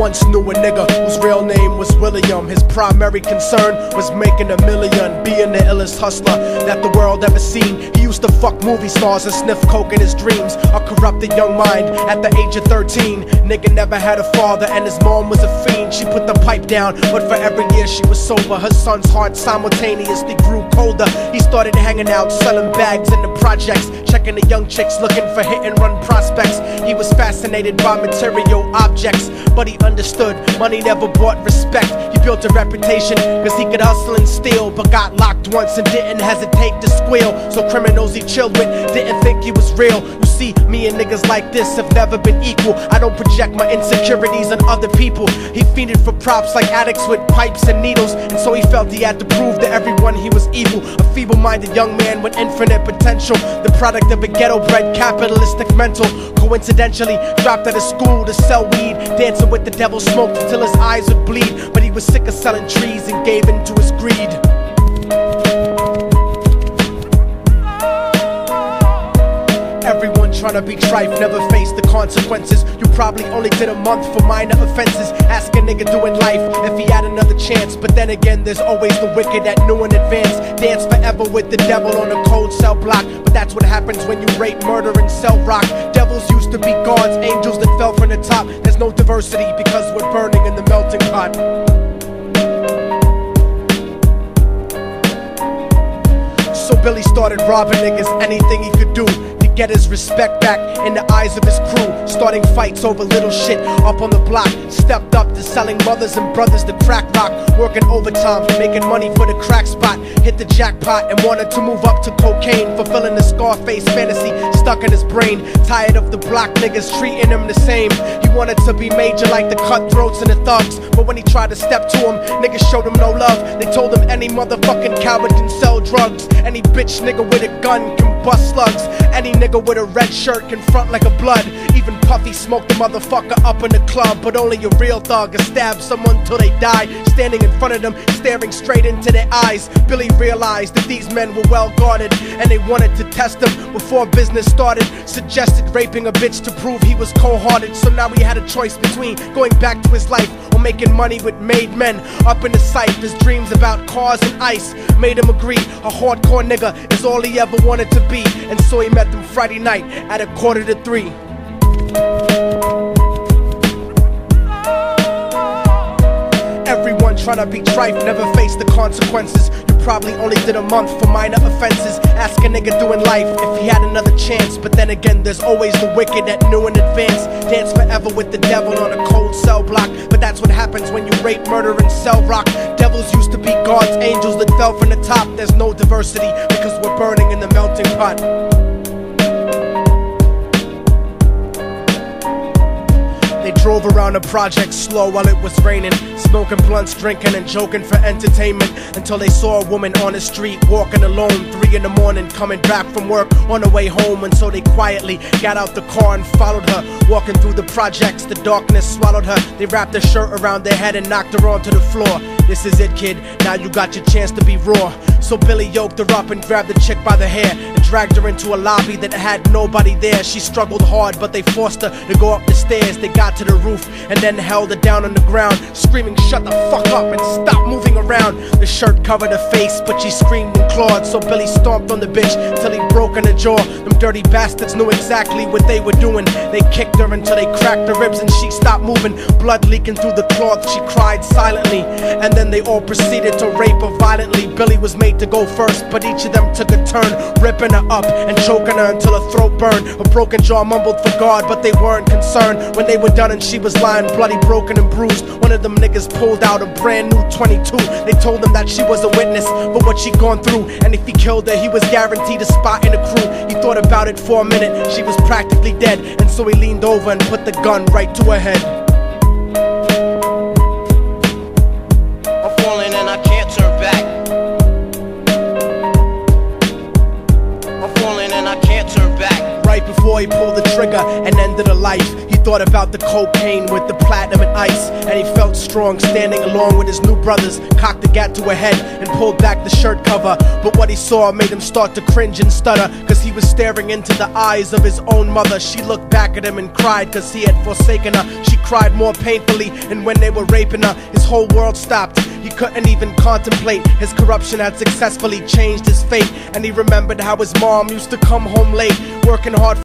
once knew a nigga whose real name was William. His primary concern was making $1 million, being the illest hustler that the world ever seen. He used to fuck movie stars and sniff coke in his dreams. A corrupted young mind at the age of 13. Nigga never had a father and his mom was a fiend. She put the pipe down, but for every year she was sober, her son's heart simultaneously grew colder. He started hanging out, selling bags in the projects, checking the young chicks looking for hit and run prospects. He was fascinated by material objects, but he understood money never bought respect. He built a reputation cause he could hustle and steal, but got locked once and didn't hesitate to squeal. So criminals he chilled with didn't think he was real. You see, me and niggas like this have never been equal. I don't project my insecurities on other people. He fiended for props like addicts with pipes and needles, and so he felt he had to prove to everyone he was evil. A feeble-minded young man with infinite potential, the product of a ghetto-bred capitalistic mental. Coincidentally dropped out of school to sell weed, dancing with the devil, smoked until his eyes would bleed. But he was sick of selling trees and gave in to his greed. Everyone trying to be trife never faced the consequences. You probably only did a month for minor offenses. Ask a nigga doing life if he had another chance. But then again, there's always the wicked that knew in advance. Dance forever with the devil on a cold cell block. But that's what happens when you rape, murder, and sell rock. Devils used to be gods, angels that fell from the top. There's no diversity because we're burning in the melting pot. So Billy started robbing niggas, anything he could do to get his respect back in the eyes of his crew. Starting fights over little shit up on the block. Stepped up to selling mothers and brothers the crack rock. Working overtime, making money for the crack spot. Hit the jackpot and wanted to move up to cocaine, fulfilling the Scarface fantasy stuck in his brain. Tired of the block niggas treating him the same. He wanted to be major like the cutthroats and the thugs, but when he tried to step to him, niggas showed him no love. They told him any motherfucking coward can sell drugs. Any bitch nigga with a gun can bust slugs. Any nigga with a red shirt can front like a blood. Even Puffy smoked the motherfucker up in the club. But only a real thug can stab someone till they die. Standing in front of them, staring straight into their eyes, Billy realized that these men were well guarded, and they wanted to test him before business started. Suggested raping a bitch to prove he was cold-hearted. So now he had a choice between going back to his life or making money with made men. Up in the sight, his dreams about cars and ice made him agree a hardcore nigga is all he ever wanted to be. And so he met them Friday night at 2:45. Everyone trying to be trife never faced the consequences. You probably only did a month for minor offenses. Ask a nigga doing life if he had another chance. But then again, there's always the wicked that knew in advance. Dance forever with the devil on a cold cell block. But that's what happens when you rape, murder, and sell rock. Devils used to be gods, angels that fell from the top. There's no diversity because we're burning in the melting pot. They drove around the project slow while it was raining, smoking blunts, drinking and joking for entertainment, until they saw a woman on the street walking alone, 3 in the morning, coming back from work on her way home. And so they quietly got out the car and followed her. Walking through the projects, the darkness swallowed her. They wrapped her shirt around their head and knocked her onto the floor. This is it, kid, now you got your chance to be raw. So Billy yoked her up and grabbed the chick by the hair and dragged her into a lobby that had nobody there. She struggled hard, but they forced her to go up the stairs. They got to the roof and then held her down on the ground, screaming, "Shut the fuck up and stop moving around." The shirt covered her face, but she screamed and clawed. So Billy stomped on the bitch till he broke in her jaw. Them dirty bastards knew exactly what they were doing. They kicked her until they cracked her ribs and she stopped moving. Blood leaking through the cloth, she cried silently. And then they all proceeded to rape her violently. Billy was made to go first, but each of them took a turn, ripping her up and choking her until her throat burned. Her broken jaw mumbled for God, but they weren't concerned. When they were done and she was lying bloody, broken and bruised, one of them niggas pulled out a brand new 22. They told him that she was a witness for what she'd gone through, and if he killed her, he was guaranteed a spot in the crew. He thought about it for a minute, she was practically dead, and so he leaned over and put the gun right to her head. I'm falling and I can't turn back. I'm falling and I can't turn back. Right right before he pulled the trigger and ended a life. He thought about the cocaine with the platinum and ice, and he felt strong standing along with his new brothers. Cocked the gat to her head and pulled back the shirt cover, but what he saw made him start to cringe and stutter, cause he was staring into the eyes of his own mother. She looked back at him and cried cause he had forsaken her. She cried more painfully, and when they were raping her, his whole world stopped. He couldn't even contemplate. His corruption had successfully changed his fate, and he remembered how his mom used to come home late, working hard